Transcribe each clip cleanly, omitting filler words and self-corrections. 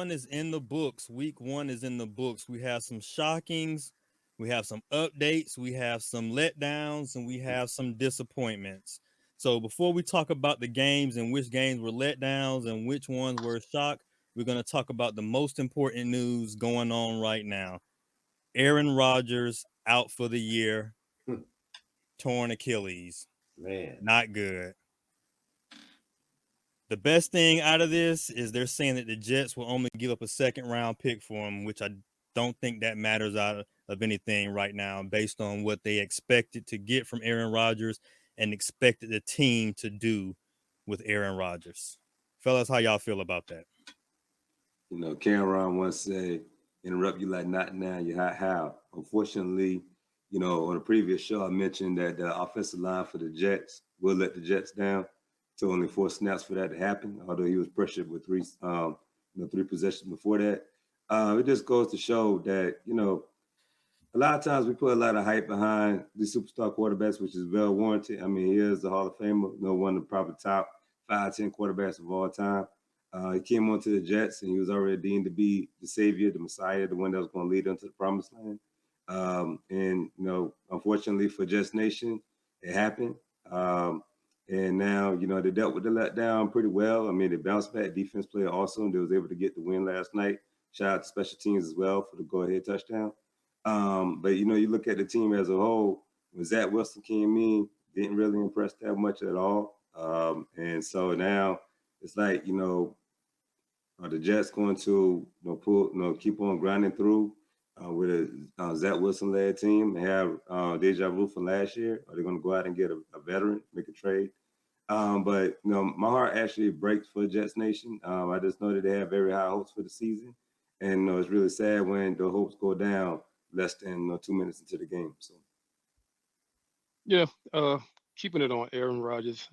one is in the books. Week one is in the books. We have some shockings, we have some updates, we have some letdowns, and we have some disappointments. So before we talk about the games and which games were letdowns and which ones were a shock, we're going to talk about the most important news going on right now. Aaron Rodgers out for the year, torn Achilles. Man. Not good. The best thing out of this is they're saying that the Jets will only give up a second round pick for him, which I don't think that matters out of anything right now based on what they expected to get from Aaron Rodgers and expected the team to do with Aaron Rodgers. Fellas, how y'all feel about that? Cameron once said, interrupt you like not now, you hot how. Unfortunately, on a previous show, I mentioned that the offensive line for the Jets will let the Jets down. Took only 4 snaps for that to happen, although he was pressured with three possessions before that. It just goes to show that, a lot of times we put a lot of hype behind these superstar quarterbacks, which is well warranted. I mean, he is the Hall of Famer, one of the probably top 5, 10 quarterbacks of all time. He came onto the Jets, and he was already deemed to be the savior, the Messiah, the one that was going to lead them to the promised land. Unfortunately for Jets Nation, it happened. And now, they dealt with the letdown pretty well. I mean, they bounced back. Defense played awesome. They was able to get the win last night. Shout out to special teams as well for the go-ahead touchdown. But, you look at the team as a whole, when Zach Wilson came in, didn't really impress that much at all. And so now it's like, are the Jets going to keep on grinding through with a Zach Wilson-led team and have deja vu from last year? Are they going to go out and get a veteran, make a trade? But my heart actually breaks for Jets Nation. I just know that they have very high hopes for the season, and it's really sad when the hopes go down less than 2 minutes into the game. So Yeah, keeping it on Aaron Rodgers.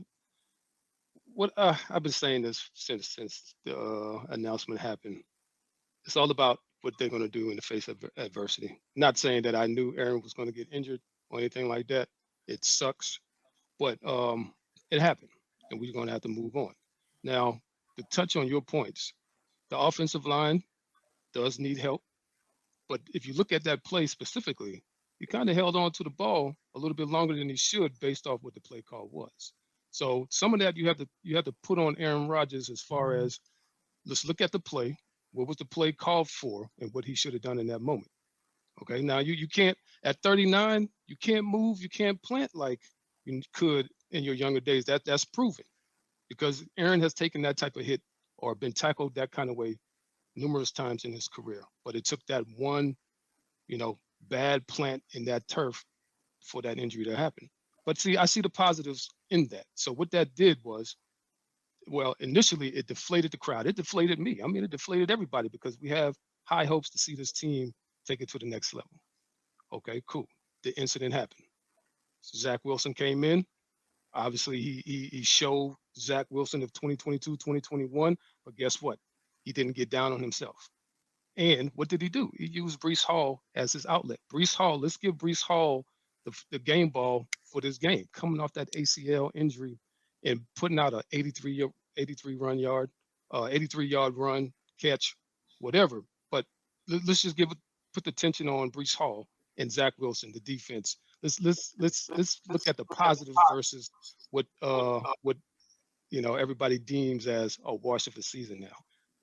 What I've been saying this since the announcement happened. It's all about what they're going to do in the face of adversity. Not saying that I knew Aaron was going to get injured or anything like that. It sucks, but it happened, and we're going to have to move on. Now, to touch on your points, the offensive line does need help, but if you look at that play specifically, he kind of held on to the ball a little bit longer than he should based off what the play call was. So some of that you have to put on Aaron Rodgers as far as let's look at the play. What was the play called for, and what he should have done in that moment? Okay, now you can't at 39, you can't move, you can't plant like you could in your younger days. That's proven because Aaron has taken that type of hit or been tackled that kind of way numerous times in his career. But it took that one, bad plant in that turf for that injury to happen. But see, I see the positives in that. So what that did was, well, initially it deflated the crowd. It deflated me. I mean, it deflated everybody because we have high hopes to see this team take it to the next level. Okay, cool. The incident happened. Zach Wilson came in. Obviously, he showed Zach Wilson of 2022, 2021. But guess what? He didn't get down on himself. And what did he do? He used Brees Hall as his outlet. Brees Hall, let's give Brees Hall the game ball for this game, coming off that ACL injury and putting out a 83 yard run, catch, whatever. But let's just put the tension on Brees Hall and Zach Wilson, the defense. Let's look at the positives versus what everybody deems as a wash of the season now.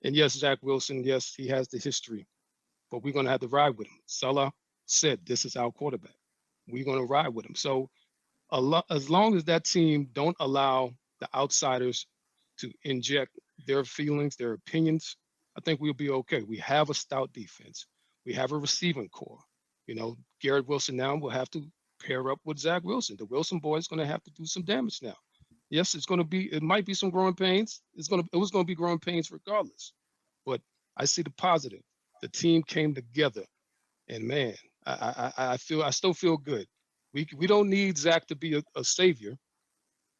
And yes, Zach Wilson, yes, he has the history, but we're going to have to ride with him. Salah said, this is our quarterback. We're going to ride with him. So as long as that team don't allow the outsiders to inject their feelings, their opinions, I think we'll be okay. We have a stout defense. We have a receiving core. Garrett Wilson now will have to pair up with Zach Wilson. The Wilson boy is going to have to do some damage now. Yes, it might be some growing pains. It was going to be growing pains regardless. But I see the positive. The team came together, and man, I still feel good. We don't need Zach to be a savior.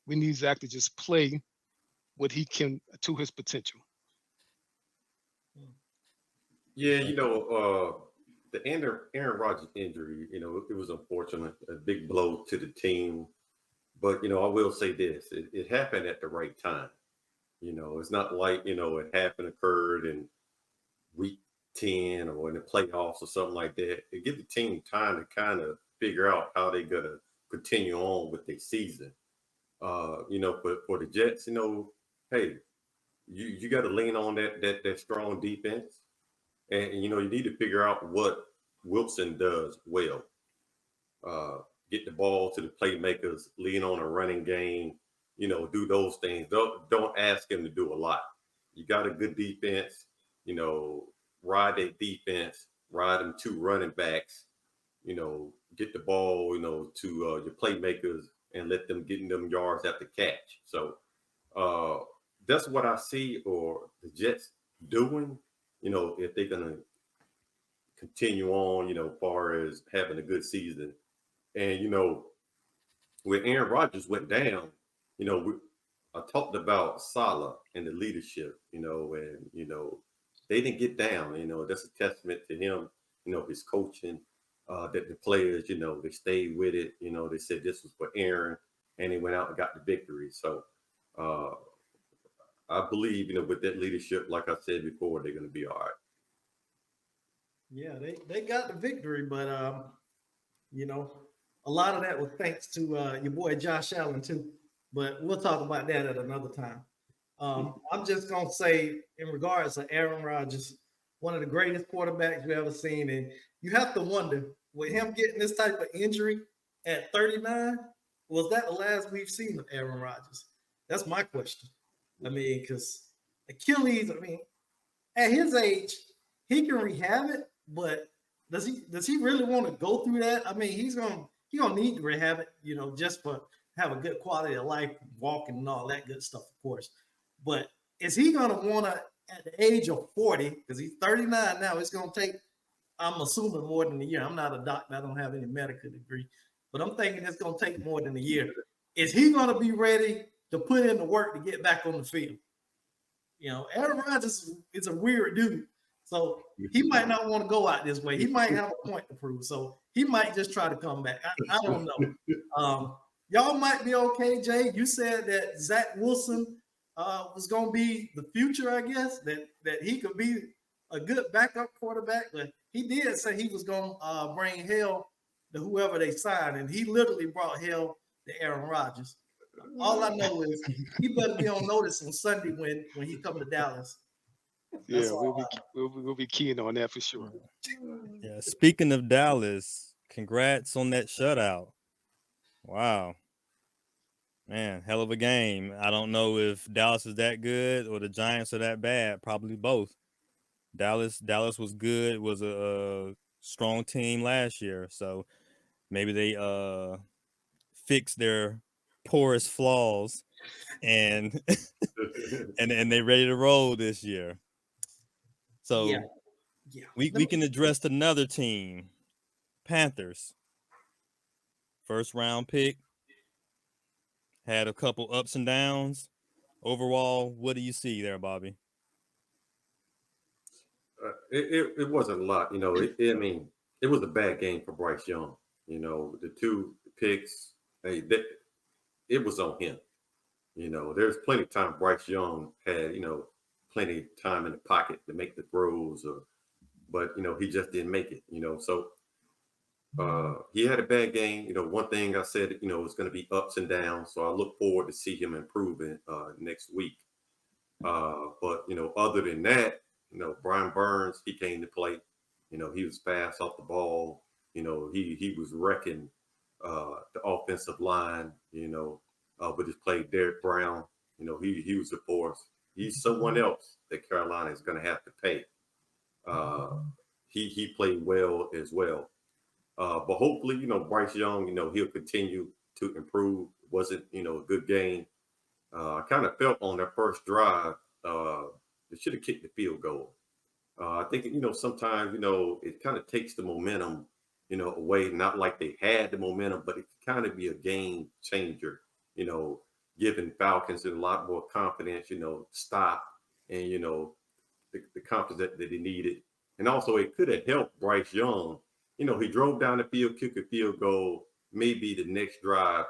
We need Zach to just play what he can to his potential. Yeah, the Aaron Rodgers injury, it was unfortunate, a big blow to the team. But, I will say this, it happened at the right time. It's not like, it happened, occurred, and week 10 or in the playoffs or something like that. It give the team time to kind of figure out how they're gonna continue on with their season. But for the Jets, hey, you got to lean on that strong defense, and you need to figure out what Wilson does well. Get the ball to the playmakers, lean on a running game, do those things. Don't ask him to do a lot. You got a good defense, ride that defense, ride them two running backs, get the ball, to your playmakers and let them get in them yards after catch. So that's what I see or the Jets doing, if they're gonna continue on, far as having a good season. And when Aaron Rodgers went down, I talked about Salah and the leadership, and they didn't get down. That's a testament to him, his coaching, that the players, they stayed with it. They said this was for Aaron, and they went out and got the victory. So I believe, with that leadership, like I said before, they're going to be all right. Yeah, they got the victory, but a lot of that was thanks to your boy Josh Allen too. But we'll talk about that at another time. I'm just gonna say, in regards to Aaron Rodgers, one of the greatest quarterbacks we've ever seen, and you have to wonder, with him getting this type of injury at 39, was that the last we've seen of Aaron Rodgers? That's my question. I mean, because Achilles, at his age, he can rehab it, but does he really want to go through that? I mean, he's gonna need to rehab it, just for have a good quality of life, walking and all that good stuff, of course. But is he gonna want to, at the age of 40, because he's 39 now, it's gonna take, I'm assuming, more than a year. I'm not a doctor, I don't have any medical degree, but I'm thinking it's gonna take more than a year. Is he gonna be ready to put in the work to get back on the field? Aaron Rodgers is a weird dude. So he might not want to go out this way. He might have a point to prove. So he might just try to come back. I don't know. Y'all might be okay, Jay. You said that Zach Wilson was going to be the future, I guess, that he could be a good backup quarterback. But he did say he was going to bring hell to whoever they signed. And he literally brought hell to Aaron Rodgers. All I know is he better be on notice on Sunday when he come to Dallas. Yeah, we'll be keen on that for sure. Yeah. Speaking of Dallas, congrats on that shutout. Wow. Man, hell of a game. I don't know if Dallas is that good or the Giants are that bad. Probably both. Dallas was good. Was a strong team last year. So maybe they fixed their poorest flaws and and they ready to roll this year. So yeah. We can address another team, Panthers. First round pick, had a couple ups and downs. Overall, what do you see there, Bobby? It wasn't a lot, it was a bad game for Bryce Young. The two picks, it was on him. There's plenty of time Bryce Young had, plenty of time in the pocket to make the throws, but he just didn't make it. So he had a bad game. One thing I said, it's going to be ups and downs. So I look forward to see him improving next week. But other than that, Brian Burns, he came to play. He was fast off the ball. He was wrecking the offensive line. With his play, Derek Brown. He was a force. He's someone else that Carolina is going to have to pay. He played well as well. But hopefully, Bryce Young, he'll continue to improve. Wasn't, a good game. I kind of felt on that first drive, they should have kicked the field goal. I think, sometimes, it kind of takes the momentum, away. Not like they had the momentum, but it can kind of be a game changer, giving Falcons a lot more confidence, stop and, the confidence that they needed. And also it could have helped Bryce Young. He drove down the field, kicked a field goal. Maybe the next drive,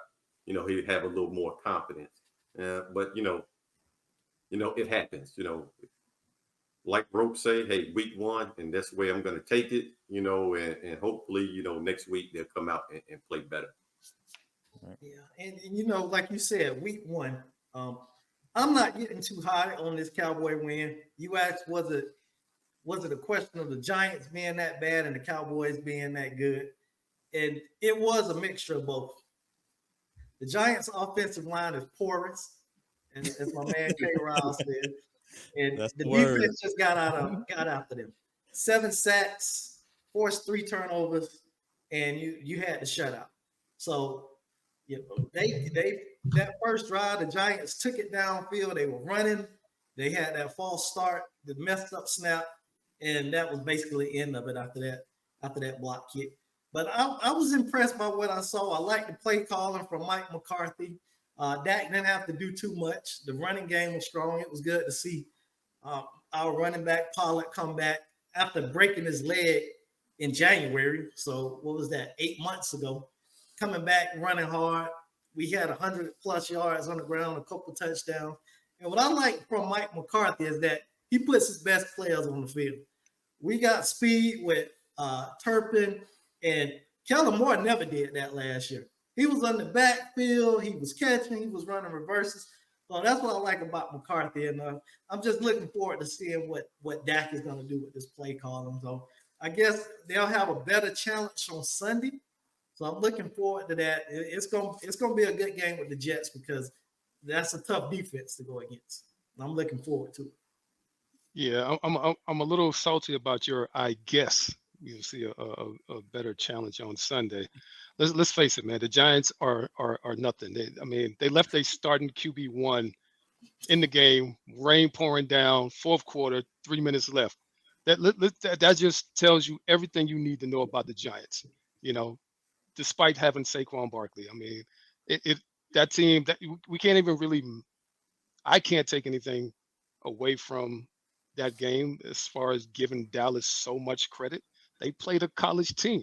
he'd have a little more confidence. But, it happens, like Rope say, hey, week one, and that's the way I'm going to take it, and hopefully, next week they'll come out and play better. Yeah, and like you said, week one. I'm not getting too high on this Cowboy win. You asked, was it a question of the Giants being that bad and the Cowboys being that good? And it was a mixture of both. The Giants' offensive line is porous, and as my man K. Rouse said, and That's the the word. defense just got after them. 7 sacks, forced 3 turnovers, and you had the shutout. So they that first drive, the Giants took it downfield. They were running. They had that false start, the messed up snap, and that was basically the end of it after that block kick. But I was impressed by what I saw. I like the play calling from Mike McCarthy. Dak didn't have to do too much. The running game was strong. It was good to see our running back Pollard come back after breaking his leg in January. So what was that? 8 months ago, coming back running hard. We had 100+ yards on the ground, a couple touchdowns. And what I like from Mike McCarthy is that he puts his best players on the field. We got speed with Turpin, and Kellen Moore never did that last year. He was on the backfield, he was catching, he was running reverses. So that's what I like about McCarthy, and I'm just looking forward to seeing what Dak is going to do with this play calling. So I guess they'll have a better challenge on Sunday. So I'm looking forward to that. It's gonna be a good game with the Jets because that's a tough defense to go against. I'm looking forward to it. Yeah, I'm a little salty about your I guess you'll see a better challenge on Sunday. Let's face it, man. The Giants are nothing. They left a starting QB1 in the game, rain pouring down, fourth quarter, 3 minutes left. That just tells you everything you need to know about the Giants. Despite having Saquon Barkley, that team that we can't even really. I can't take anything away from that game as far as giving Dallas so much credit. They played a college team.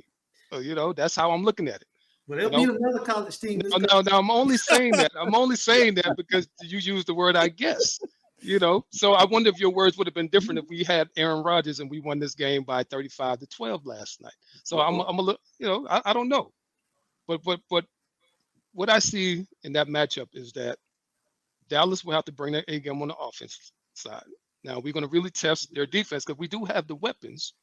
That's how I'm looking at it. But they'll beat another college team. No, I'm only saying that. I'm only saying that because you used the word I guess. So I wonder if your words would have been different if we had Aaron Rodgers and we won this game by 35-12 last night. So I'm a little, I don't know. But what I see in that matchup is that Dallas will have to bring their A game on the offense side. Now we're going to really test their defense because we do have the weapons.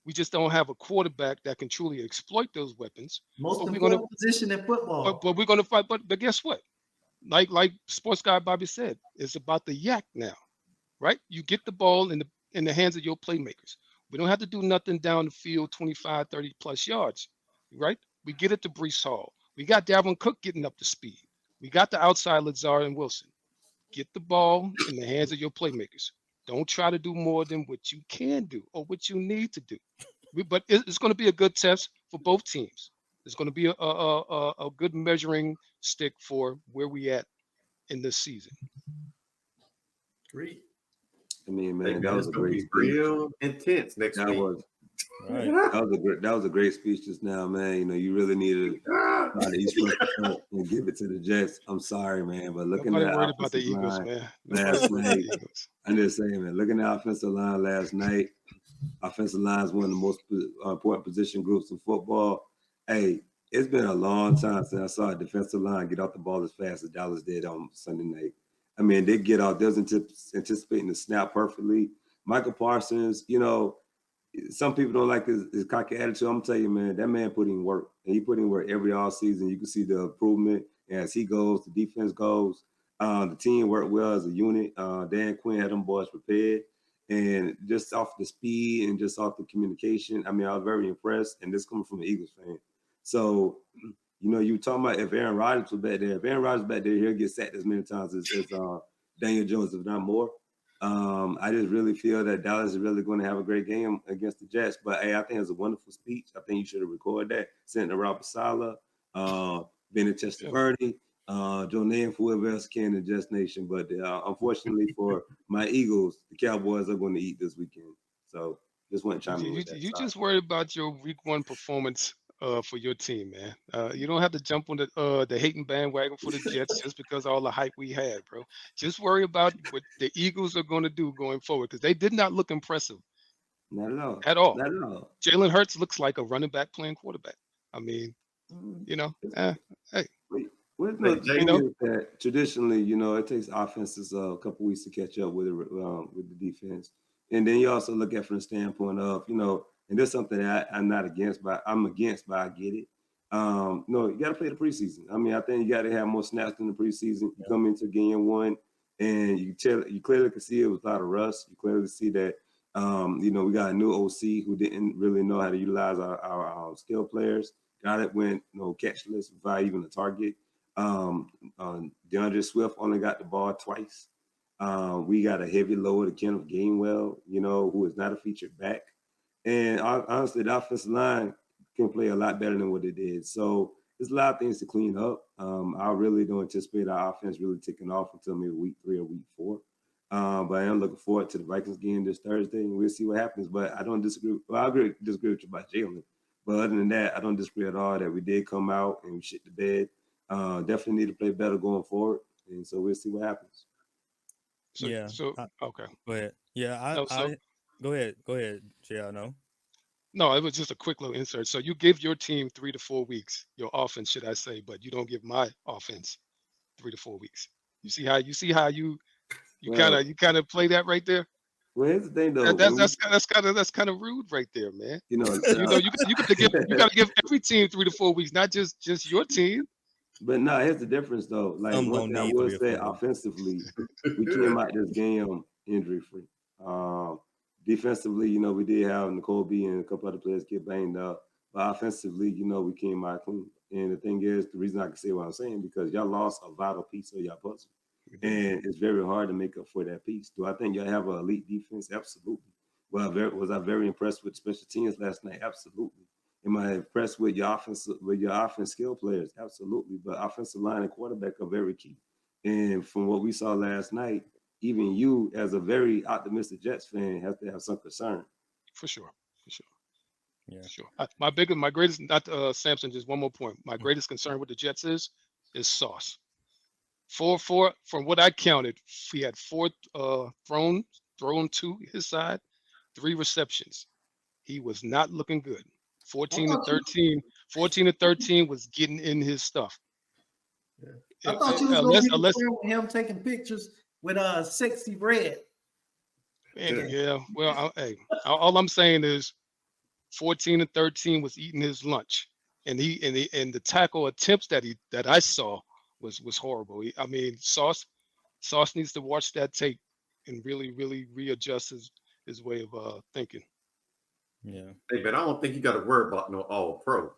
We just don't have a quarterback that can truly exploit those weapons. Most important position in football. But we're going to fight. But guess what? Like sports guy Bobby said, it's about the yak now, right? You get the ball in the hands of your playmakers. We don't have to do nothing down the field, 25, 30+ yards, right? We get it to Breece Hall. We got Dalvin Cook getting up to speed. We got the outside Lazard and Wilson. Get the ball in the hands of your playmakers. Don't try to do more than what you can do or what you need to do. But it's going to be a good test for both teams. It's going to be a good measuring stick for where we at in this season. Great. Man, that was a great speech. Real intense next week. Right. That was a great speech just now, man. You really needed to and give it to the Jets. I'm sorry, man, but looking at worried about the Eagles, man. Last night, I'm just saying, man. Looking at the offensive line last night, offensive line is one of the most important position groups in football. Hey, it's been a long time since I saw a defensive line get off the ball as fast as Dallas did on Sunday night. They get off. They was anticipating the snap perfectly. Michael Parsons, some people don't like his cocky attitude. I'm telling you, man, that man put in work. And he put in work every offseason. You can see the improvement as he goes, the defense goes. The team worked well as a unit. Dan Quinn had them boys prepared. And just off the speed and just off the communication, I was very impressed. And this coming from an Eagles fan. So, you talking about if Aaron Rodgers was back there. If Aaron Rodgers back there, he'll get sacked as many times as Daniel Jones, if not more. I just really feel that Dallas is really going to have a great game against the Jets. But, hey, I think it's a wonderful speech. I think you should have recorded that, sent it to Robert Saleh, Bennett Testaverde, Joe Namath, whoever else can in Jets Nation. But unfortunately for my Eagles, the Cowboys are going to eat this weekend. So just want to chime in with that. You just worried about your week one performance for your team, man. You don't have to jump on the hating bandwagon for the Jets just because of all the hype we had, bro. Just worry about what the Eagles are going to do going forward because they did not look impressive Not at all. at all. Not at all. Jalen Hurts looks like a running back playing quarterback. I mean, Mm, you know, it's- hey, Well, Hey, no, the Jay, thing know? is that traditionally, it takes offenses a couple weeks to catch up with the defense, and then you also look at from the standpoint of, and there's something that I'm not against, but I'm against, but I get it. No, you got to play the preseason. I mean, I think you got to have more snaps in the preseason. You come into game one, and you clearly can see it was a lot of rust. You clearly see that, we got a new OC who didn't really know how to utilize our skill players. Got it when catchless without even a target. DeAndre Swift only got the ball twice. We got a heavy load of Kenneth Gainwell, who is not a featured back. And honestly, the offensive line can play a lot better than what it did. So there's a lot of things to clean up. I really don't anticipate our offense really taking off until maybe week 3 or week 4. But I am looking forward to the Vikings game this Thursday, and we'll see what happens. But I don't disagree. Well, I disagree with you about Jalen. But other than that, I don't disagree at all that we did come out and we shit the bed. Definitely need to play better going forward, and so we'll see what happens. So, Yeah. okay. Go ahead. Yeah, No, so go ahead, Jay. I know. no, it was just a quick little insert. So you give your team 3 to 4 weeks, your offense, should I say, but you don't give my offense 3 to 4 weeks. You see how you Well, kind of play that right there. well, here's the thing though. That's kind of rude right there, man. You know, You got to give every team 3 to 4 weeks, not just your team. but no, here's the difference though. Like Some one don't thing I need will 3 or say 4 weeks. offensively, we came out this game injury free. Defensively, we did have Nicole B and a couple other players get banged up. But offensively, we came out clean. And the thing is, the reason I can say what I'm saying, because y'all lost a vital piece of your puzzle. And it's very hard to make up for that piece. Do I think y'all have an elite defense? Absolutely. Well, was I very impressed with special teams last night? Absolutely. Am I impressed with your offense skill players? Absolutely. But offensive line and quarterback are very key. And from what we saw last night, even you, as a very optimistic Jets fan, have to have some concern. For sure. Yeah. Sure. My greatest, not Samson, just one more point. My greatest concern with the Jets is Sauce. From what I counted, he had 4 thrown to his side, 3 receptions. He was not looking good. 14 to 13 was getting in his stuff. I thought you was gonna be Unless with him taking pictures with Sexy Red. yeah, well, all I'm saying is 14 to 13 was eating his lunch, and the tackle attempts that I saw was horrible. I mean, Sauce needs to watch that tape and really readjust his way of thinking. Yeah. Hey, but I don't think you got to worry about no all pro.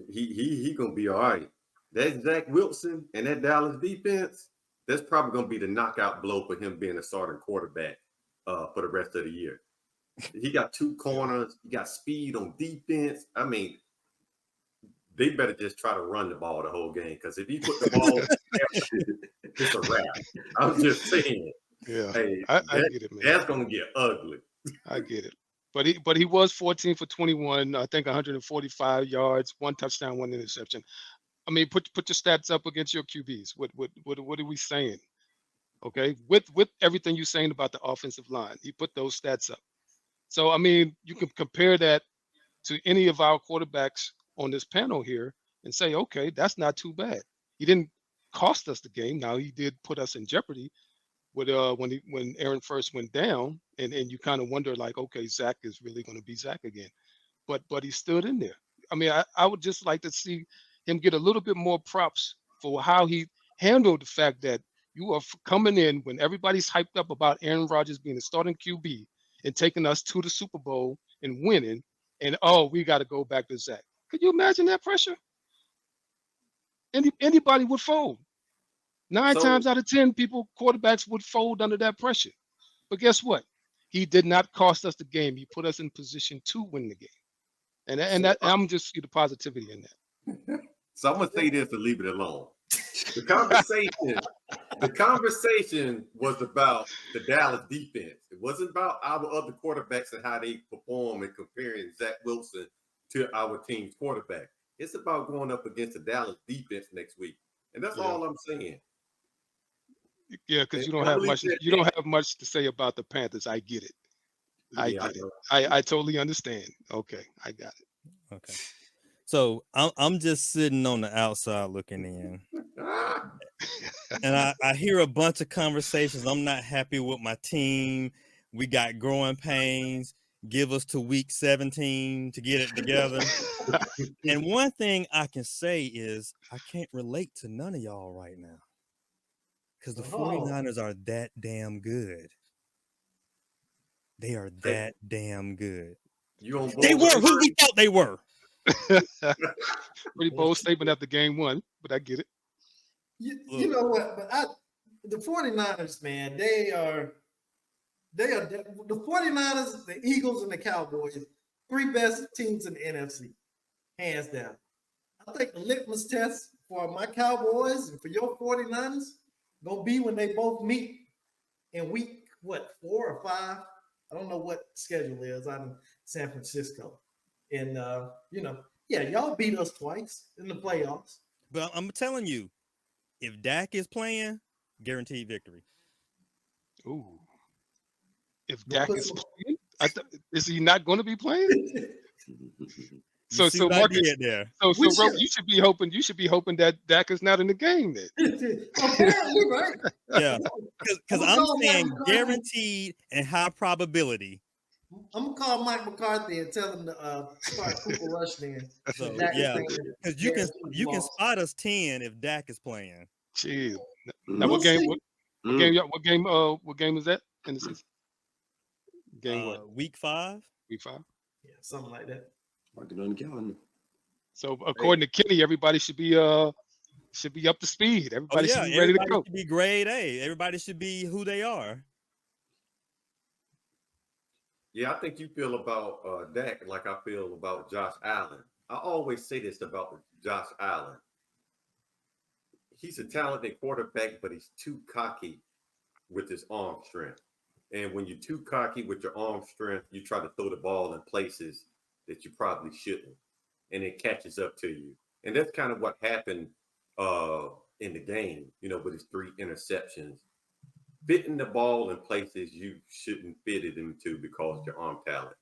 He gonna be all right. That Zach Wilson and that Dallas defense, that's probably gonna be the knockout blow for him being a starting quarterback for the rest of the year. He got 2 corners. He got speed on defense. I mean, they better just try to run the ball the whole game, because if he put the ball, it's a wrap. I'm just saying. Yeah, Hey, I get it, man. That's gonna get ugly. I get it. But he was 14 for 21, I think 145 yards, 1 touchdown, 1 interception. I mean, put your stats up against your QBs. What are we saying? Okay, with everything you're saying about the offensive line, he put those stats up. So I mean, you can compare that to any of our quarterbacks on this panel here and say, okay, that's not too bad. He didn't cost us the game. Now he did put us in jeopardy with when Aaron first went down, and you kind of wonder like, okay, Zach is really going to be Zach again, but he stood in there. I mean, I would just like to see him get a little bit more props for how he handled the fact that you are coming in when everybody's hyped up about Aaron Rodgers being a starting QB and taking us to the Super Bowl and winning, and we got to go back to Zach. Could you imagine that pressure? Anybody would fold. 9 times out of 10, quarterbacks would fold under that pressure. But guess what? He did not cost us the game. He put us in position to win the game. And I'm just see the positivity in that. So I'm gonna say this and leave it alone. The conversation was about the Dallas defense. It wasn't about our other quarterbacks and how they perform and comparing Zach Wilson to our team's quarterback. It's about going up against the Dallas defense next week. And that's Yeah. all I'm saying. Yeah, because you And don't I have believe much. that- You don't have much to say about the Panthers. I get it. I Yeah, get it. know. I totally understand. Okay, I got it. Okay. So I'm just sitting on the outside looking in. Ah, And I hear a bunch of conversations. I'm not happy with my team. We got growing pains. Give us to week 17 to get it together. And one thing I can say is I can't relate to none of y'all right now. Because the Oh. 49ers are that damn good. They are that damn good. you on They board were with who me? we thought they were. Pretty bold statement after game one, but I get it. You know what? But the 49ers, man, they are the 49ers, the Eagles, and the Cowboys, 3 best teams in the NFC, hands down. I think the litmus test for my Cowboys and for your 49ers gonna be when they both meet in week 4 or 5. I don't know what the schedule is out in San Francisco. And y'all beat us twice in the playoffs. But I'm telling you, if Dak is playing, guaranteed victory. Ooh. If We'll Dak put is some- playing, is he not going to be playing? You So, see so what I Marcus, did there. so We Rob, should- you should be hoping that Dak is not in the game then. Apparently, right? Yeah. Because I'm I'm calling saying Mike McCarthy. guaranteed and high probability. I'm gonna call Mike McCarthy and tell him to start Cooper Rush then. So Dak is yeah, playing. because Guaranteed you can loss. spot us 10 if Dak is playing. Jeez. Mm. Now, We'll what game? see. What game? What game is that in the season? Game what? Week 5. Week 5. Yeah, something like that. Mark it on the calendar. So according to Kenny, everybody should be up to speed. Oh Everybody yeah, should be ready to everybody go. should be grade A. Everybody should be who they are. Yeah, I think you feel about Dak like I feel about Josh Allen. I always say this about Josh Allen. He's a talented quarterback, but he's too cocky with his arm strength. And when you're too cocky with your arm strength, you try to throw the ball in places that you probably shouldn't, and it catches up to you. And that's kind of what happened in the game, with his 3 interceptions. Fitting the ball in places you shouldn't fit it into because of your arm talent.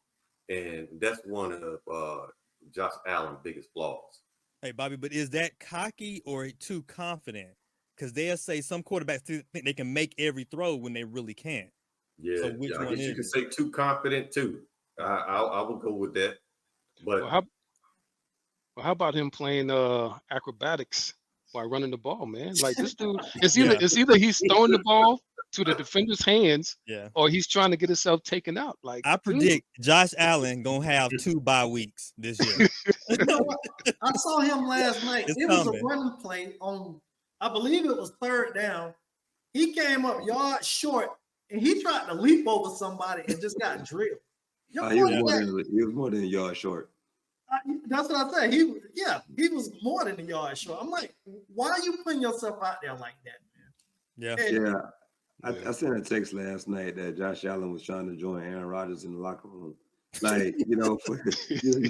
And that's one of Josh Allen's biggest flaws. Hey Bobby, but is that cocky or too confident? Because they'll say some quarterbacks think they can make every throw when they really can't. Yeah, So which I one guess you is can it? say too confident too. I would go with that. But Well, how about him playing acrobatics while running the ball, man? Like this dude, it's either he's throwing the ball to the defender's hands Yeah. or he's trying to get himself taken out. Like I dude, predict Josh Allen gonna have 2 bye weeks this year. You know what? I saw him last night. It's It was coming. a running play on, I believe it was 3rd down. He came up yard short and he tried to leap over somebody and just got drilled. Your He was quarterback- more than a yard short. That's what I said. He was more than a yard short. I'm like, why are you putting yourself out there like that, man? Yeah. And Yeah. I sent a text last night that Josh Allen was trying to join Aaron Rodgers in the locker room. Like, you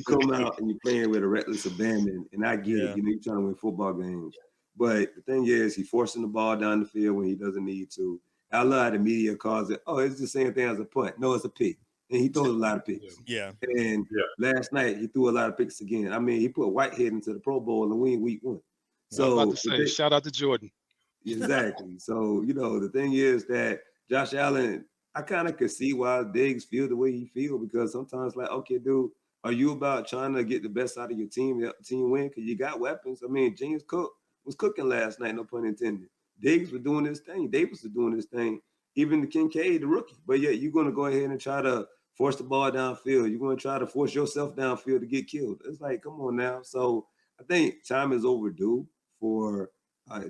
come out and you're playing with a reckless abandon, and I get Yeah. it, you're trying to win football games. But the thing is, he's forcing the ball down the field when he doesn't need to. I love how the media calls it, it's the same thing as a punt. No, it's a pick. And he throws a lot of picks. Yeah. And last night, he threw a lot of picks again. I mean, he put Whitehead into the Pro Bowl and win week 1. I was So about to say, shout out to Jordan. exactly. So, the thing is that Josh Allen, I kind of could see why Diggs feel the way he feel, because sometimes like, okay, dude, are you about trying to get the best out of your team, help the team win? Because you got weapons. I mean, James Cook was cooking last night, no pun intended. Diggs was doing his thing. Davis was doing his thing. Even the Kincaid, the rookie. But yet you're going to go ahead and try to force the ball downfield. You're going to try to force yourself downfield to get killed. It's like, come on now. So I think time is overdue for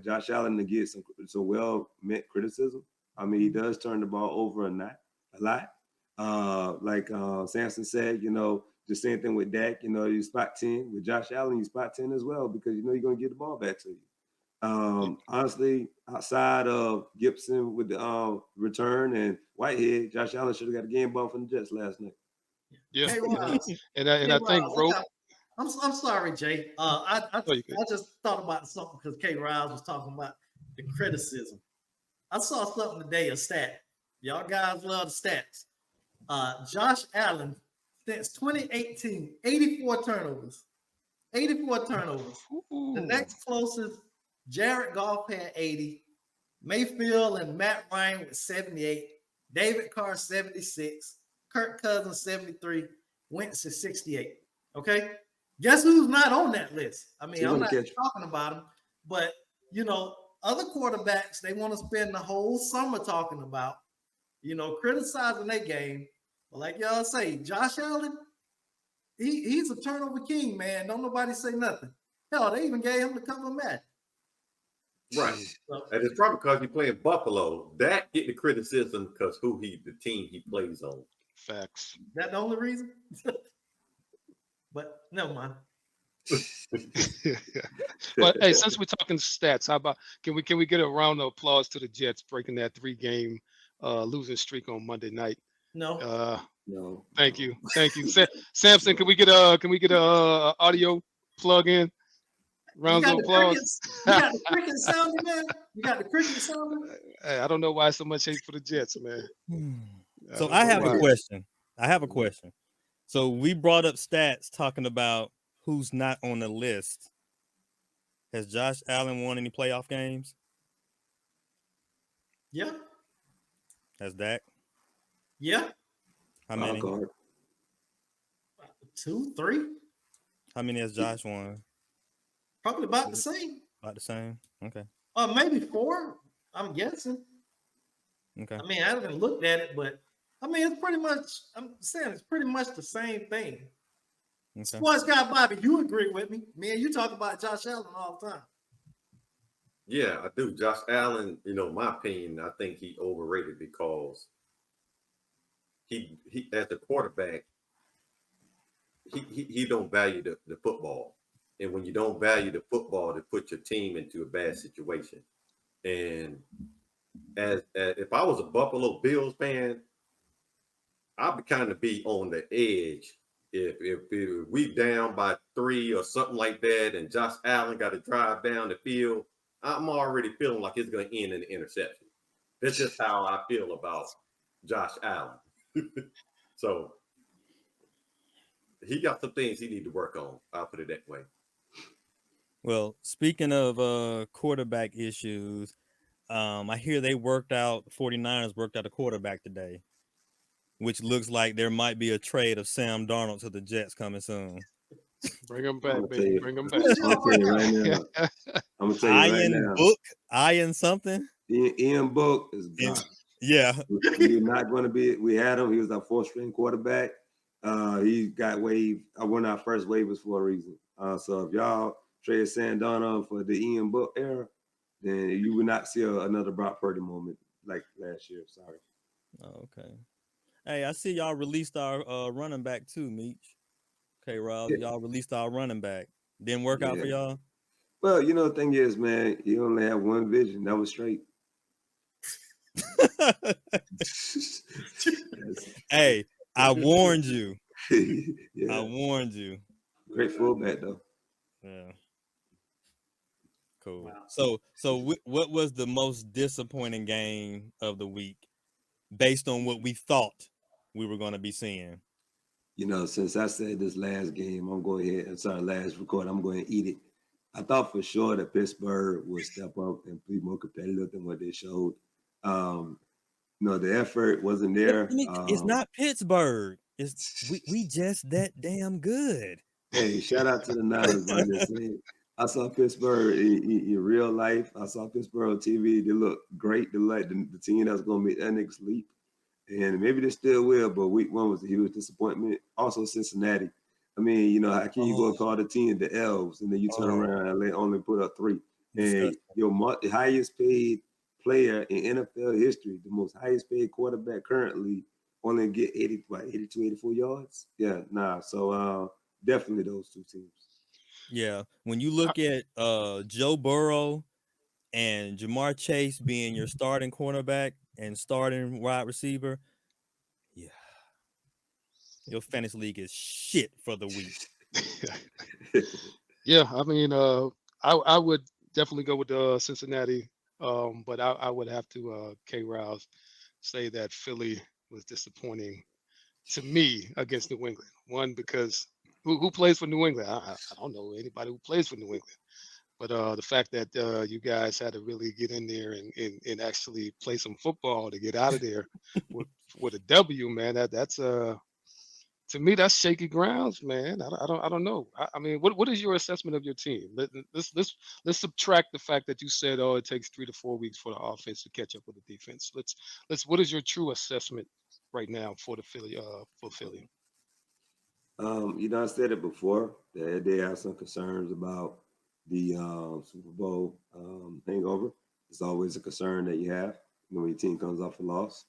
Josh Allen to get some well-meant criticism. I mean, he does turn the ball over a lot. Like Samson said, the same thing with Dak, you spot 10. With Josh Allen, you spot 10 as well, because you're going to get the ball back to you. Honestly, outside of Gibson with the return and Whitehead, Josh Allen should have got a game ball from the Jets last night. Yeah. Hey, Ross. And I think Ross, I'm sorry, Jay. I Oh, you good. just thought about something because K. Riles was talking about the criticism. I saw something today, a stat. Y'all guys love the stats. Josh Allen, since 2018, 84 turnovers. 84 turnovers. The Ooh. next closest, Jared Goff had 80. Mayfield and Matt Ryan with 78. David Carr 76. Kirk Cousins 73. Wentz is 68. Okay. Guess who's not on that list? I mean, I'm not talking about him, but other quarterbacks they want to spend the whole summer talking about, criticizing their game. But like y'all say, Josh Allen, he's a turnover king, man. Don't nobody say nothing. Hell, they even gave him the cover match. Right. So, And it's probably because he's playing Buffalo. That get the criticism because the team he plays on. Facts. that the only reason? But never mind. But hey, since we're talking stats, how about can we get a round of applause to the Jets breaking that 3-game losing streak on Monday night? No. No. Thank you. Samson, can we get a audio plug in? Rounds of applause. You got the cricket sounding, man. You got the cricket sounding. Hey, I don't know why so much hate for the Jets, man. So don't I know have why. a question. So we brought up stats talking about who's not on the list. Has Josh Allen won any playoff games? Yeah. Has Dak? Yeah. How many? 2, 3. How many has Josh won? Probably about the same. About the same. Okay. Maybe 4. I'm guessing. Okay. I mean, I haven't looked at it, but I mean, it's pretty much. I'm saying it's pretty much the same thing. Okay. Sports guy Bobby, you agree with me? Me and you talk about Josh Allen all the time. Yeah, I do. Josh Allen, my opinion, I think he overrated because he as a quarterback, he don't value the football. And when you don't value the football, it puts your team into a bad situation. And as if I was a Buffalo Bills fan, I'd kind of be on the edge if we down by 3 or something like that, and Josh Allen got to drive down the field. I'm already feeling like it's going to end in an interception. That's just how I feel about Josh Allen. So he got some things he need to work on. I'll put it that way. Well, speaking of quarterback issues, I hear the 49ers worked out a quarterback today, which looks like there might be a trade of Sam Darnold to the Jets coming soon. Bring him back, baby. Bring him back. I'm gonna tell you right now. I'm gonna tell you right now. Book, Ian something. Ian Book is gone. Yeah. He's not going to be. We had him. He was our 4th-string quarterback. He got waived. One of our first waivers for a reason. So if y'all trade Sam Darnold for the Ian Book era, then you would not see another Brock Purdy moment like last year. Sorry. Oh, okay. Hey, I see y'all released our running back too, Meech. Okay, Rob, y'all released our running back. Didn't work out for y'all? Well, the thing is, man, you only have one vision. That was straight. Hey, I warned you. Yeah. I warned you. Great fullback, though. Yeah. Cool. Wow. So what was the most disappointing game of the week based on what we thought we were going to be seeing? Since I said this last game, last record, I'm going to eat it. I thought for sure that Pittsburgh would step up and be more competitive than what they showed. The effort wasn't there. It's not Pittsburgh. We just that damn good. Hey, shout out to the Niners. I saw Pittsburgh in real life. I saw Pittsburgh on TV. They look great. They like the team that's going to make that niggas leap. And maybe they still will, but week 1 was a huge disappointment. Also, Cincinnati. I mean, how can you go and call the team the Elves and then you turn around and they only put up 3? And your highest paid player in NFL history, the most highest paid quarterback currently, only get 82, 84 yards? Yeah, nah. So definitely those 2 teams. Yeah. When you look at Joe Burrow and Jamar Chase being your starting cornerback and starting wide receiver, yeah, your fantasy league is shit for the week. Yeah, I mean, I would definitely go with Cincinnati, but I would have to K. Rouse say that Philly was disappointing to me against New England. One because who plays for New England? I don't know anybody who plays for New England. But the fact that you guys had to really get in there and actually play some football to get out of there with with a W, man, that's to me that's shaky grounds, man. I don't know. I mean, what is your assessment of your team? Let's subtract the fact that you said, oh, it takes 3 to 4 weeks for the offense to catch up with the defense. Let's what is your true assessment right now for the Philly for Philly? I said it before that they have some concerns about the Super Bowl hangover. It's always a concern that you have, when your team comes off a loss.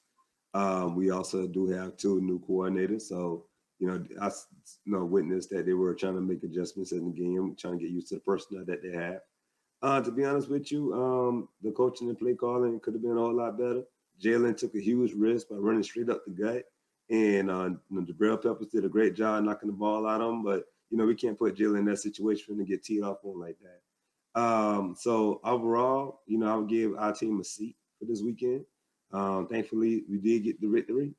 We also do have two new coordinators, so witnessed that they were trying to make adjustments in the game, trying to get used to the personnel that they have. To be honest with you, the coaching and play calling could have been a whole lot better. Jalen took a huge risk by running straight up the gut, and the Bell Peppers did a great job knocking the ball out of him. But we can't put Jalen in that situation to get teed off on like that. So overall, I would give our team a C for this weekend. Thankfully, we did get the victory.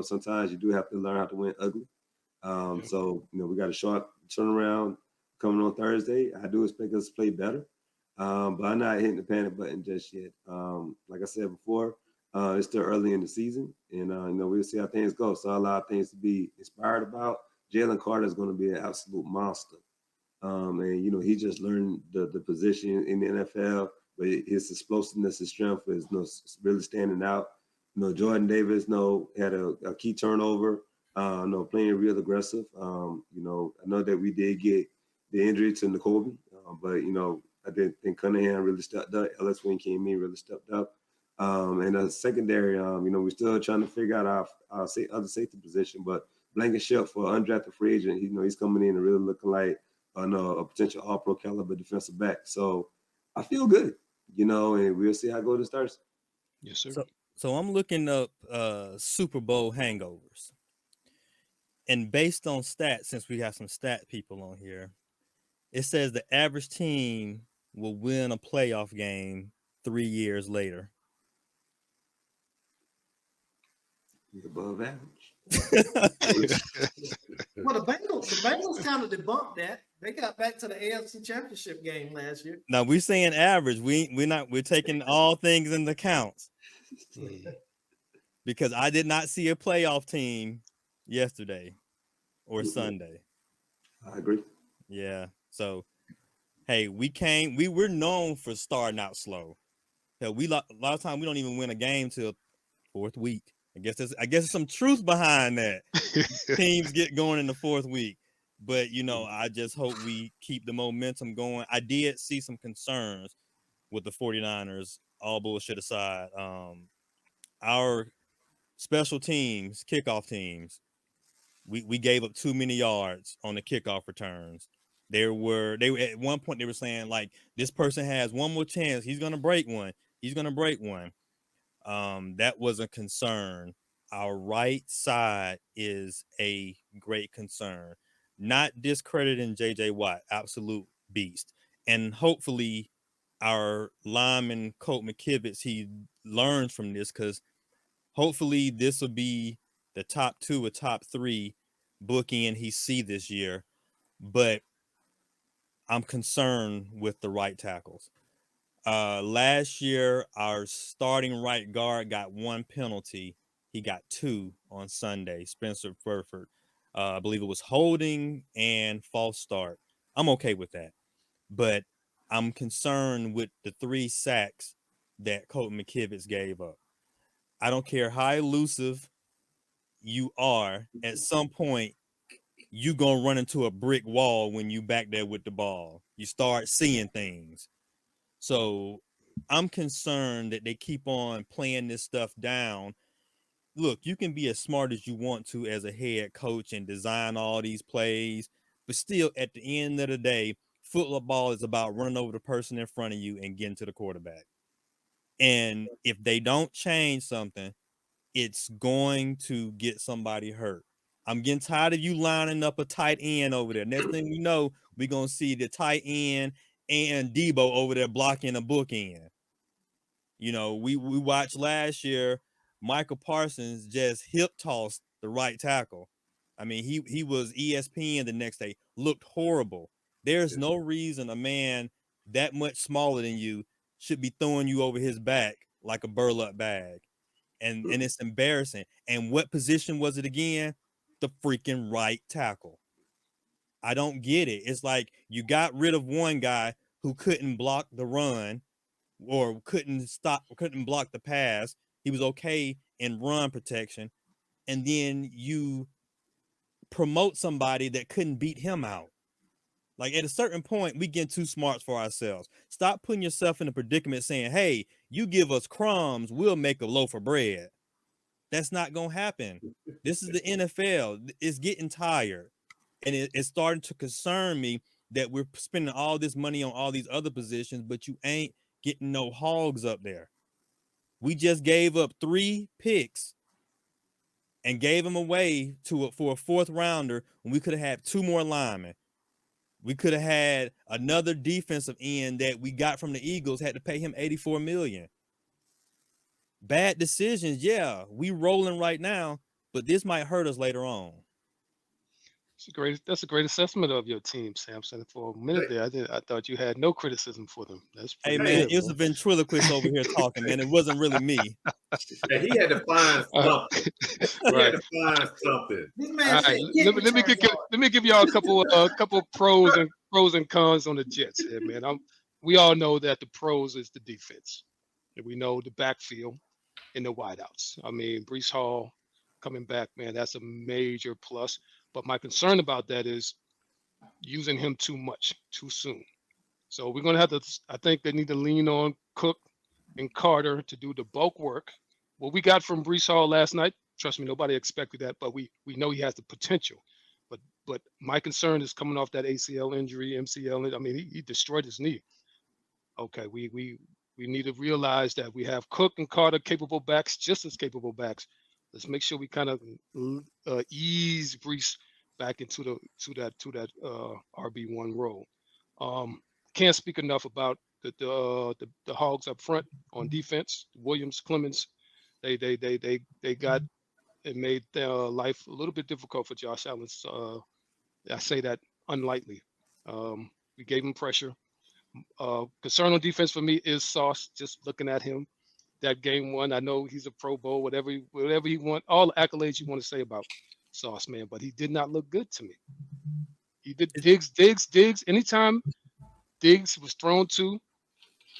Sometimes you do have to learn how to win ugly. Yeah. So we got a short turnaround coming on Thursday. I do expect us to play better. But I'm not hitting the panic button just yet. Like I said before, it's still early in the season, and we'll see how things go. So a lot of things to be inspired about. Jalen Carter is going to be an absolute monster, and he just learned the position in the NFL, but his explosiveness, his strength is really standing out. Jordan Davis, had a key turnover. Playing real aggressive. I know that we did get the injury to N'Kobe, but I didn't think Cunningham really stepped up. Ellis Wing came in, really stepped up. And the secondary, we're still trying to figure out our other safety position. But Blankenship for undrafted free agent, he's coming in and really looking like a potential All-Pro caliber defensive back. So I feel good, and we'll see how it goes this Thursday. Yes, sir. So I'm looking up Super Bowl hangovers. And based on stats, since we have some stat people on here, it says the average team will win a playoff game 3 years later. He's above average. Well, the Bengals kind of debunked that. They got back to the AFC Championship game last year. Now we're saying average. We're taking all things into account because I did not see a playoff team yesterday or Sunday. I agree. Yeah. So hey, we were known for starting out slow. Hell, a lot of times we don't even win a game till fourth week. I guess there's some truth behind that. Teams get going in the fourth week. But I just hope we keep the momentum going. I did see some concerns with the 49ers, all bullshit aside. Our special teams, kickoff teams, we gave up too many yards on the kickoff returns. They were at one point they were saying like this person has one more chance. He's gonna break one. He's gonna break one. That was a concern. Our right side is a great concern. Not discrediting JJ Watt, absolute beast. And hopefully our lineman Colt McKivitz, he learns from this because hopefully this will be the top 2 or top 3 bookend he see this year. But I'm concerned with the right tackles. Last year, our starting right guard got 1 penalty. He got 2 on Sunday. Spencer Furford. I believe it was holding and false start. I'm okay with that. But I'm concerned with the 3 sacks that Colton McKivitz gave up. I don't care how elusive you are. At some point, you going to run into a brick wall when you back there with the ball. You start seeing things. So I'm concerned that they keep on playing this stuff down. Look, you can be as smart as you want to as a head coach and design all these plays, but still at the end of the day, football is about running over the person in front of you and getting to the quarterback. And if they don't change something, it's going to get somebody hurt. I'm getting tired of you lining up a tight end over there. Next thing we know, we're gonna see the tight end and Debo over there blocking a bookend. You know, we watched last year, Michael Parsons just hip tossed the right tackle. I mean, he was ESPN the next day, looked horrible. There's no reason a man that much smaller than you should be throwing you over his back like a burlap bag. And it's embarrassing. And what position was it again? The freaking right tackle. I don't get it. It's like you got rid of one guy who couldn't block the run or couldn't block the pass. He was okay in run protection. And then you promote somebody that couldn't beat him out. Like at a certain point, we get too smart for ourselves. Stop putting yourself in a predicament saying, hey, you give us crumbs, we'll make a loaf of bread. That's not going to happen. This is the NFL. It's getting tired. And it's starting to concern me that we're spending all this money on all these other positions, but you ain't getting no hogs up there. We just gave up 3 picks and gave them away for a 4th rounder when we could have had 2 more linemen. We could have had another defensive end that we got from the Eagles, had to pay him $84 million. Bad decisions, yeah. We rolling right now, but this might hurt us later on. That's a great assessment of your team, Samson. For a minute there, I thought you had no criticism for them. That's Hey pretty man, good, it was bro. a ventriloquist over here talking, man. It wasn't really me. Yeah, he had to find something. He Right. had to find something. This All man right. said, "Get Let me return yard." give y'all a couple pros and cons on the Jets here, man. We all know that the pros is the defense, and we know the backfield and the wideouts. I mean, Breece Hall coming back, man, that's a major plus. But my concern about that is using him too much, too soon. So we're gonna have to. I think they need to lean on Cook and Carter to do the bulk work. What we got from Breece Hall last night, trust me, nobody expected that, but we know he has the potential. But my concern is coming off that ACL injury, MCL. I mean, he destroyed his knee. Okay, we need to realize that we have Cook and Carter capable backs, just as capable backs. Let's make sure we kind of ease Breece back into that RB1 role. Can't speak enough about the Hogs up front on defense. Williams, Clemens, they got it made their life a little bit difficult for Josh Allen. I say that unlightly. We gave him pressure. Concern on defense for me is Sauce. Just looking at him, that game 1, I know he's a Pro Bowl, whatever he want, all the accolades you want to say about Sauce, man, but he did not look good to me. He did Diggs. Anytime Diggs was thrown to,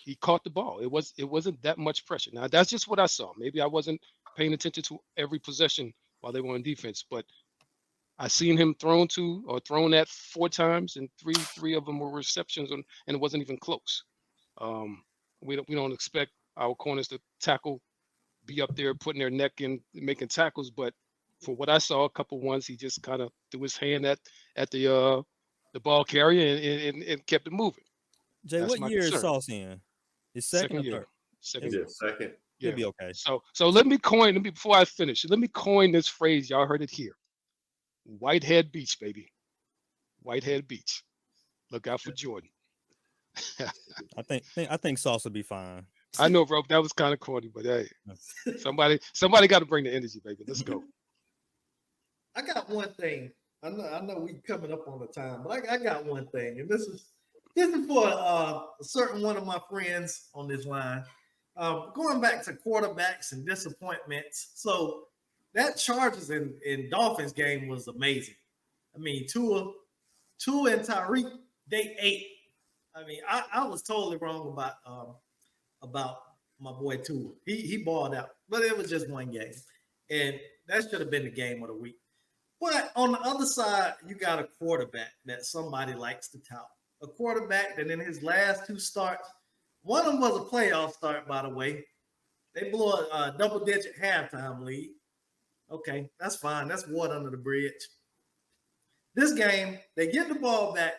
he caught the ball. It wasn't that much pressure. Now that's just what I saw. Maybe I wasn't paying attention to every possession while they were on defense, but I seen him thrown to or thrown at 4 times, and three of them were receptions, and it wasn't even close. We don't expect our corners to tackle, be up there putting their neck in, making tackles, but for what I saw, a couple ones, he just kind of threw his hand at the ball carrier and kept it moving. Jay, That's what my year is concern. Sauce in? His second or year. third? Second Yeah, year. second. He'll be okay. So let me before I finish, let me coin this phrase. Y'all heard it here. Whitehead Beach, baby. Whitehead Beach. Look out for Jordan. I think Sauce will be fine. I know, bro. That was kind of corny, but hey, somebody got to bring the energy, baby. Let's go. I got one thing. I know we coming up on the time, but I got one thing, and this is for a certain one of my friends on this line. Going back to quarterbacks and disappointments. So that Chargers and Dolphins game was amazing. I mean, Tua and Tyreek, they ate. I mean, I was totally wrong about my boy Tua. He balled out, but it was just one game, and that should have been the game of the week. But on the other side, you got a quarterback that somebody likes to tout. A quarterback that in his last 2 starts, one of them was a playoff start, by the way. They blew a double-digit halftime lead. Okay, that's fine. That's water under the bridge. This game, they get the ball back,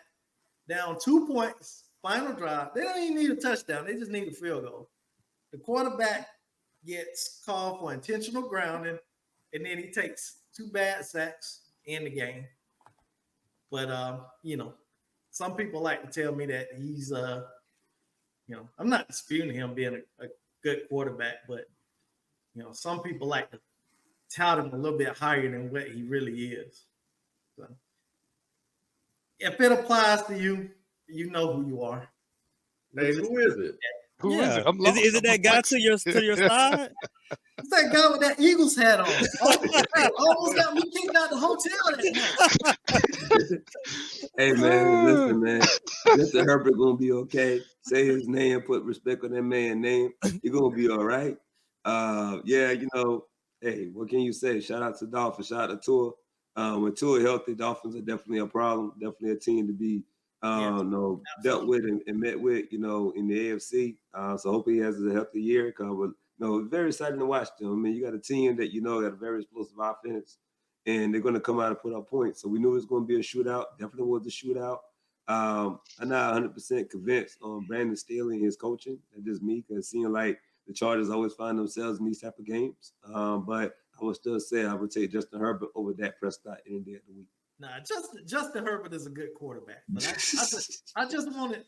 down 2 points, final drive. They don't even need a touchdown. They just need a field goal. The quarterback gets called for intentional grounding, and then he takes 2 bad sacks. in the game. But some people like to tell me that he's I'm not disputing him being a good quarterback, but some people like to tout him a little bit higher than what he really is. So if it applies to you, you know who you are. Hey, who is it? Who is Yeah. it? I'm lost. Is it that guy to your side? It's that guy with that Eagles hat on. Almost got me kicked out the hotel that night. Hey man, listen, man. Mr. Herbert gonna be okay. Say his name, put respect on that man's name. You're gonna be all right. Yeah, hey, what can you say? Shout out to Dolphins, shout out to Tua. When Tua healthy, Dolphins are definitely a problem, definitely a team to be dealt with and met with, in the AFC. So hopefully he has a healthy year. Very exciting to watch them. I mean, you got a team that got a very explosive offense, and they're going to come out and put up points. So we knew it was going to be a shootout. Definitely was a shootout. I'm not 100% convinced on Brandon Staley and his coaching. That's just me, because it seemed like the Chargers always find themselves in these type of games. But I would still say I would take Justin Herbert over Dak Prescott any day of the week. Nah, Justin Herbert is a good quarterback. But I just wanted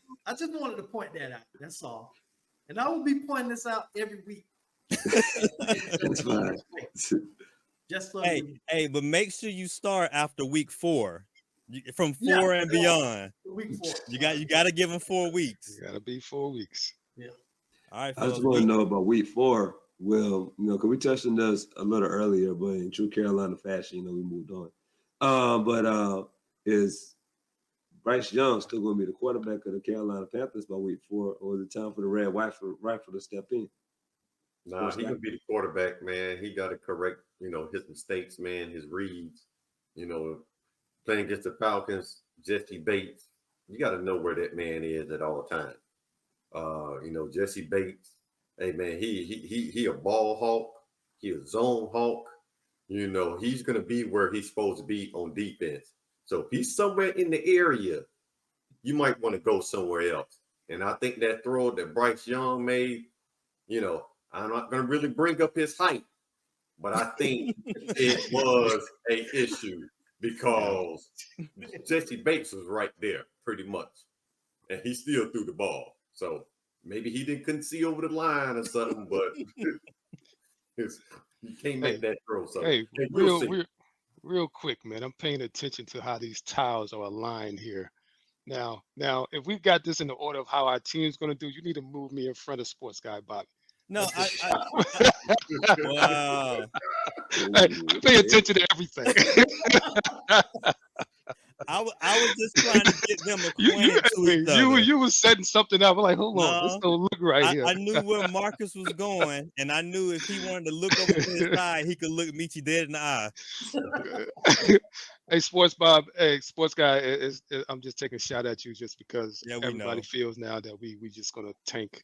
to point that out. That's all. And I will be pointing this out every week. That's fine. Just so Hey, but make sure you start after week 4. From 4 and beyond. Week 4. You got to give them 4 weeks. You got to be 4 weeks. Yeah. All right. I just want to know about week 4. Well, because we touched on this a little earlier, but in true Carolina fashion, we moved on. Is Bryce Young still going to be the quarterback of the Carolina Panthers by week 4, or is it time for the red rifle to step in? Nah, he gonna be the quarterback, man. He got to correct, his mistakes, man, his reads. Playing against the Falcons, Jesse Bates, you got to know where that man is at all times. Jesse Bates, hey man, he a ball hawk, he a zone hawk. He's gonna be where he's supposed to be on defense. So if he's somewhere in the area, you might want to go somewhere else. And I think that throw that Bryce Young made, I'm not going to really bring up his height, but I think it was an issue because Jesse Bates was right there pretty much, and he still threw the ball. So maybe he couldn't see over the line or something, but he can't make that throw. So real quick, man, I'm paying attention to how these tiles are aligned here. Now, if we've got this in the order of how our team's going to do, you need to move me in front of Sports Guy Bobby. No, wow. Hey, pay attention to everything. I was just trying to get them acquainted to each other. You was setting something up. I'm like, hold on, this don't look right here. I knew where Marcus was going, and I knew if he wanted to look over to his side, he could look Michi dead in the eye. Hey, Sports Bob. Hey, Sports Guy. I'm just taking a shot at you just because everybody feels now that we just gonna tank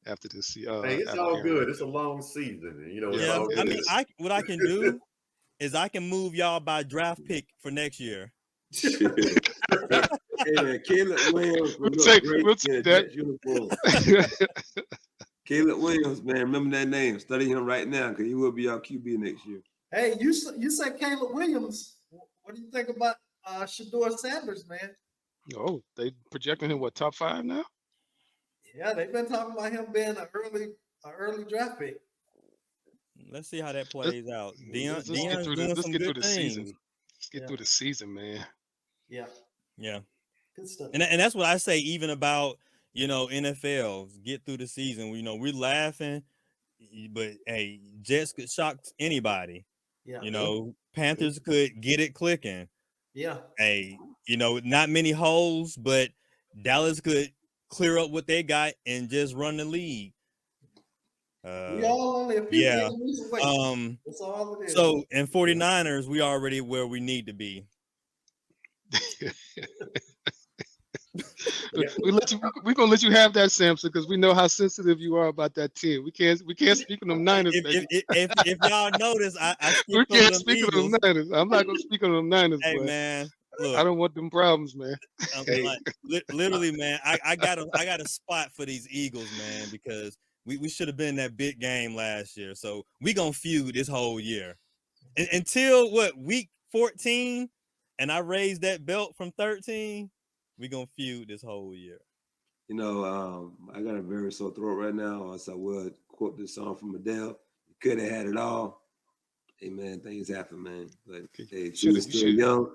after this. Hey, it's all good. It's a long season, It's all good. I mean, what I can do is I can move y'all by draft pick for next year. Hey, Caleb Williams. We'll take that uniform. Caleb Williams, man, remember that name. Study him right now because he will be our QB next year. Hey, you said Caleb Williams. What do you think about Shedeur Sanders, man? Oh, they projecting him top 5 now? Yeah, they've been talking about him being an early draft pick. Let's see how that plays out. Let's get through the season. Let's get through the season, man. Yeah. Good stuff. And that's what I say even about, NFL. Get through the season. We're laughing, but hey, Jets could shock anybody. Yeah. Panthers could get it clicking. Yeah. Hey, not many holes, but Dallas could clear up what they got and just run the league. We all only a few games away. That's all it is. So in 49ers, we already where we need to be. We're gonna let you have that, Samson, because we know how sensitive you are about that team. We can't speak on them Niners. If y'all notice, we can't speak on them Niners. I'm not gonna speak on them Niners. Hey man, look, I don't want them problems, man. Literally, man, I got a spot for these Eagles, man, because we should have been in that big game last year. So we gonna feud this whole year until week 14. and I raised that belt from 13, we gonna feud this whole year. You know, I got a very sore throat right now, or else I would quote this song from Adele. You could have had it all. Hey man, things happen, man. But hey, we're still young.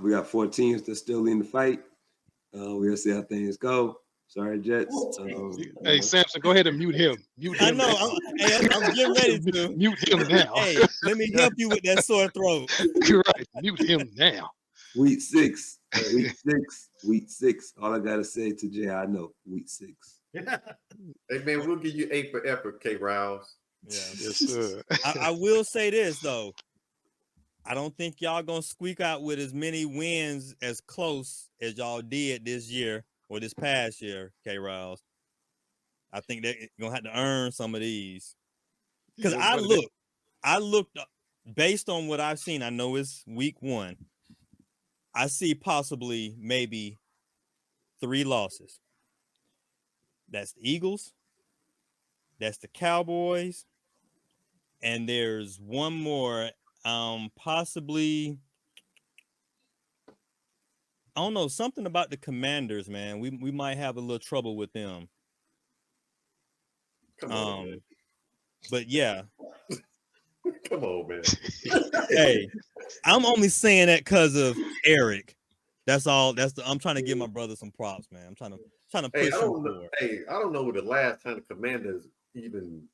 We got 4 teams that's still in the fight. We'll see how things go. Sorry, Jets. Hey, Samson, go ahead and mute him. Mute him. I know. I'm getting ready to mute him now. Hey, let me help you with that sore throat. You're right. Mute him now. Week 6. Week 6. All I gotta say to Jay, I know. Week 6. Hey man, we'll give you 8 for effort, K. Rouse. Yeah. Yes, sir. I will say this though. I don't think y'all gonna squeak out with as many wins as close as y'all did this year or this past year, K. Rouse. I think they're gonna have to earn some of these. Because I looked up, based on what I've seen. I know it's week 1. I see possibly maybe 3 losses. That's the Eagles. That's the Cowboys. And there's one more, possibly, I don't know, something about the Commanders, man. We might have a little trouble with them. Come on, man. But yeah. Come on, man. Hey, I'm only saying that because of Eric. That's all. I'm trying to give my brother some props, man. I'm trying to push him forward. Hey, I don't know the last time the Commanders even.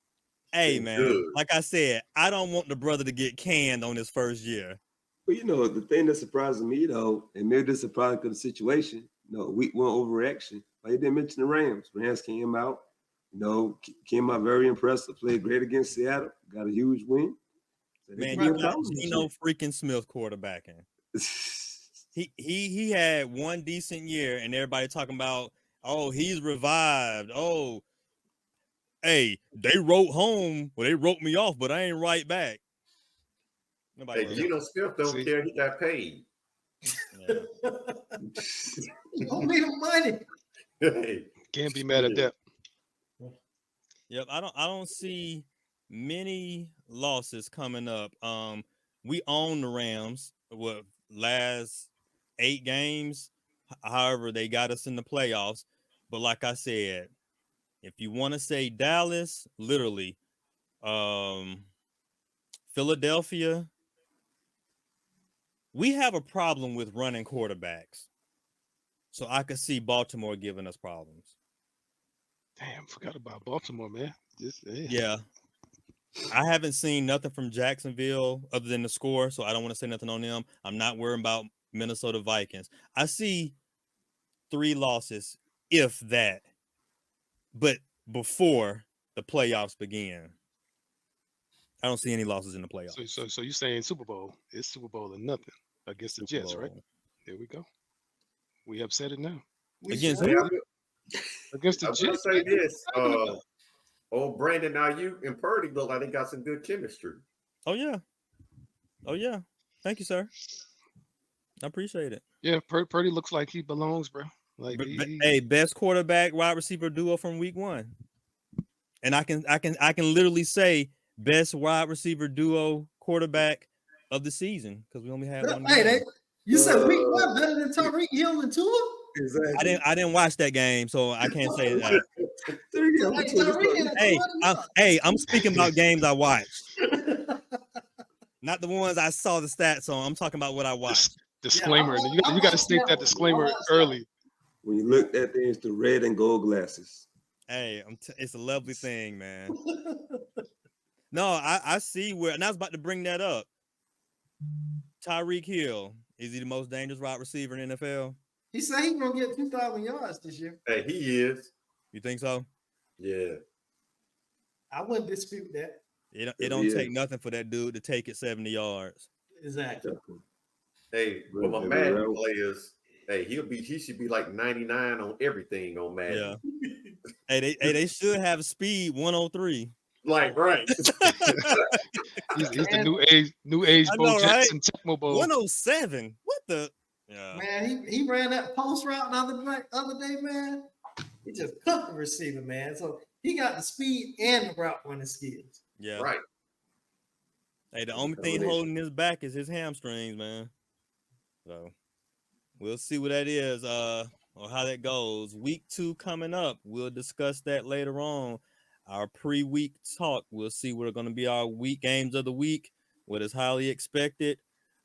Hey, man. Good. Like I said, I don't want the brother to get canned on his first year. But you know, the thing that surprises me though, and maybe this is a product of the situation, you know, week 1 overreaction. Like you didn't mention the Rams. Rams came out, you know, came out very impressive, played great against Seattle, got a huge win. So man, you got Geno freaking Smith quarterbacking. He had one decent year, and everybody talking about, oh, he's revived. Oh, hey, they wrote home. Well, they wrote me off, but I ain't right back. Nobody. Hey, Geno Smith don't care. He got paid. Yeah. Don't need him money. Hey. Can't be mad at that. Yep, I don't see many losses coming up. We own the Rams. What, last 8 games? However, they got us in the playoffs. But like I said, if you want to say Dallas, literally, Philadelphia, we have a problem with running quarterbacks. So I could see Baltimore giving us problems. Damn, forgot about Baltimore, man. Yeah. I haven't seen nothing from Jacksonville other than the score, so I don't want to say nothing on them. I'm not worried about Minnesota Vikings. I see 3 losses, if that, but before the playoffs begin. I don't see any losses in the playoffs. So you're saying Super Bowl? It's Super Bowl or nothing against the Jets, right? There we go. We have said it now. Against the Jets. Say this. Old Brandon Ayuk and Purdy look like they got some good chemistry. Oh yeah. Thank you, sir. I appreciate it. Yeah, Purdy looks like he belongs, bro. Like, hey, best quarterback wide receiver duo from week 1, and I can literally say best wide receiver duo quarterback of the season because we only had one. Hey, you said week 1 better than Tyreek Hill and Tua? Exactly. I didn't watch that game, so I can't say that. I'm speaking about games I watched, not the ones I saw the stats on. I'm talking about what I watched. Disclaimer. You got to state that disclaimer early. When you looked at things through red and gold glasses. Hey, it's a lovely thing, man. No, I see where, and I was about to bring that up. Tyreek Hill, is he the most dangerous wide receiver in the NFL? He said he's gonna get 2,000 yards this year. Hey, he is. You think so? Yeah. I wouldn't dispute that. It don't take nothing for that dude to take it 70 yards. Exactly. Hey, for my Madden players, hey, he should be like 99 on everything on Madden. Yeah. they should have speed 103. Like, right. he's the new age Bo Jackson Tecmo Bowl. 107. What the? Yeah. Man, he ran that post route the other day, man. He just cooked the receiver, man. So he got the speed and the route running skills. Yeah. Right. Hey, the only thing holding his back is his hamstrings, man. So we'll see what that is, or how that goes. Week 2 coming up. We'll discuss that later on. Our pre-week talk. We'll see what are going to be our week games of the week, what is highly expected.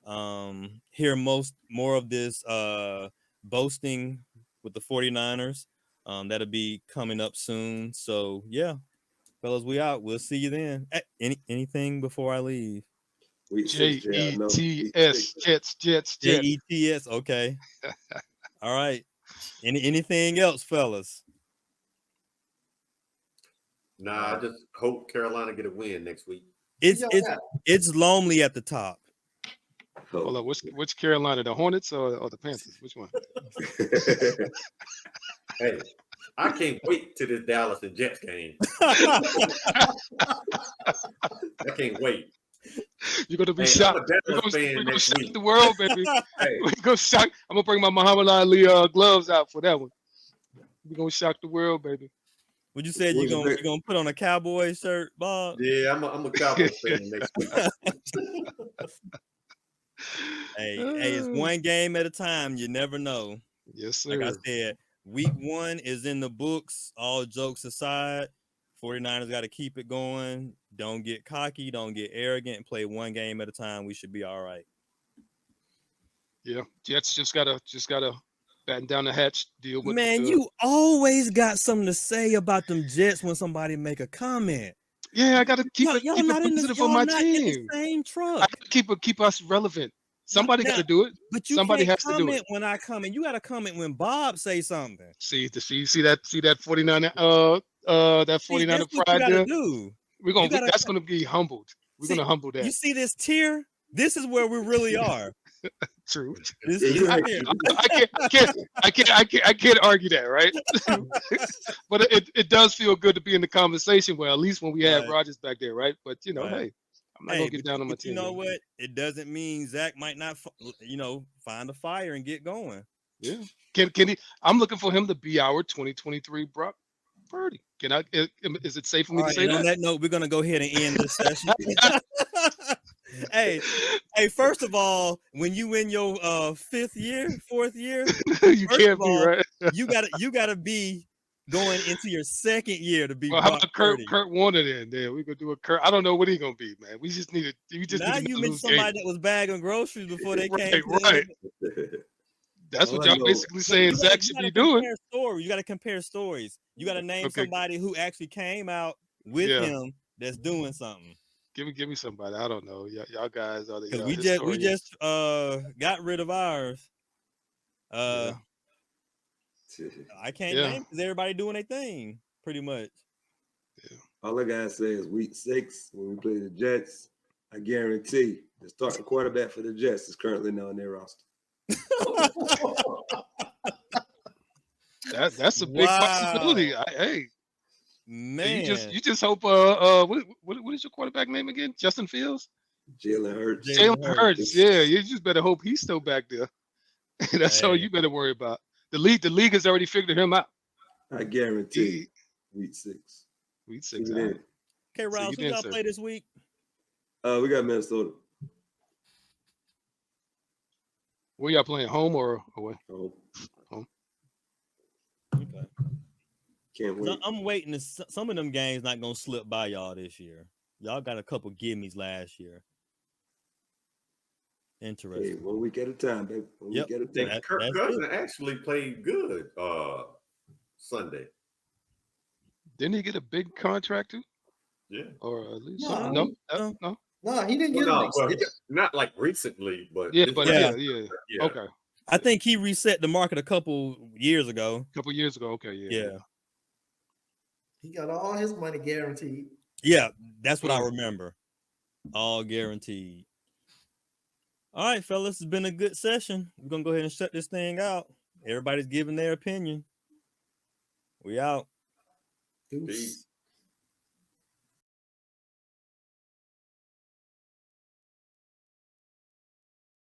Hear more of this boasting with the 49ers. That'll be coming up soon. So yeah, fellas, we out. We'll see you then. Anything before I leave? Week 6, Jay, I know. Week Jets, 6. Jets. Jets. Okay. All right. Anything else, fellas? Nah, I just hope Carolina get a win next week. It's lonely at the top. Hold on, which Carolina, the Hornets or the Panthers? Which one? Hey, I can't wait to this Dallas and Jets game. I can't wait. You're gonna be Hey, shocked. I'm a Dallas fan We're gonna next shock week. the world, baby. Hey, We're gonna shock. I'm gonna bring my Muhammad Ali gloves out for that one. We're gonna shock the world, baby. Would you say you're gonna put on a Cowboy shirt, Bob? yeah, I'm a Cowboys fan next week. Hey, it's one game at a time. You never know. Yes, sir. Like I said, week 1 is in the books. All jokes aside, 49ers got to keep it going. Don't get cocky. Don't get arrogant. Play one game at a time. We should be all right. Yeah, Jets just gotta batten down the hatch. Deal with. Man, you always got something to say about them Jets when somebody make a comment. Yeah, I gotta keep it positive for my team. In the same truck. I gotta keep us relevant. Somebody got to do it. But somebody has to do it. When I comment, you got to comment when Bob say something. See that 49 that 49 pride there. We're gonna that's gonna be humbled. We're gonna humble that. You see this tier? This is where we really are. True. I can't argue that, right? But it does feel good to be in the conversation. Well, at least when we have Rodgers back there, right? But hey, I'm not gonna get down on my team. You know what? It doesn't mean Zach might not, find a fire and get going. Yeah. Can he? I'm looking for him to be our 2023 Brock Purdy. Is it safe for me to say that? On that note, we're gonna go ahead and end this session. Hey, first of all, when you in your 4th year, you can't be right. you gotta be going into your 2nd year to be. Well, how about Kurt Warner then? We're gonna do a Kurt. I don't know what he's gonna be, man. We just need to. Now you mentioned somebody that was bagging groceries before they came. Right. That's what y'all basically saying Zach should be doing. You got to compare stories. You got to name somebody who actually came out with him that's doing something. Give me somebody. I don't know. Y'all guys are the. We just got rid of ours. I can't name because everybody doing their thing pretty much. Yeah. All I gotta say is week 6 when we play the Jets, I guarantee the starting quarterback for the Jets is currently not on their roster. That's a big possibility. Hey, man, you just hope. What is your quarterback name again? Justin Fields. Jalen Hurts. Jalen Hurts. Yeah, you just better hope he's still back there. That's all you better worry about. The league has already figured him out. I guarantee. Week 6. Week 6. Okay, Rouse, who y'all play this week? We got Minnesota. Where y'all playing? Home or away? Home. Okay. Can't wait. I'm waiting. Some of them games not gonna slip by y'all this year. Y'all got a couple gimmies last year. Interesting. Hey, 1 week at a time, baby. 1 week at a time. Kirk Cousins actually played good Sunday. Didn't he get a big contract too? Yeah. Or at least no. No, he didn't get not like recently, but yeah. Okay. I think he reset the market a couple years ago. Okay, yeah. He got all his money guaranteed. Yeah, that's what I remember. All guaranteed. All right, fellas, it's been a good session. We're gonna go ahead and shut this thing out. Everybody's giving their opinion. We out. Peace.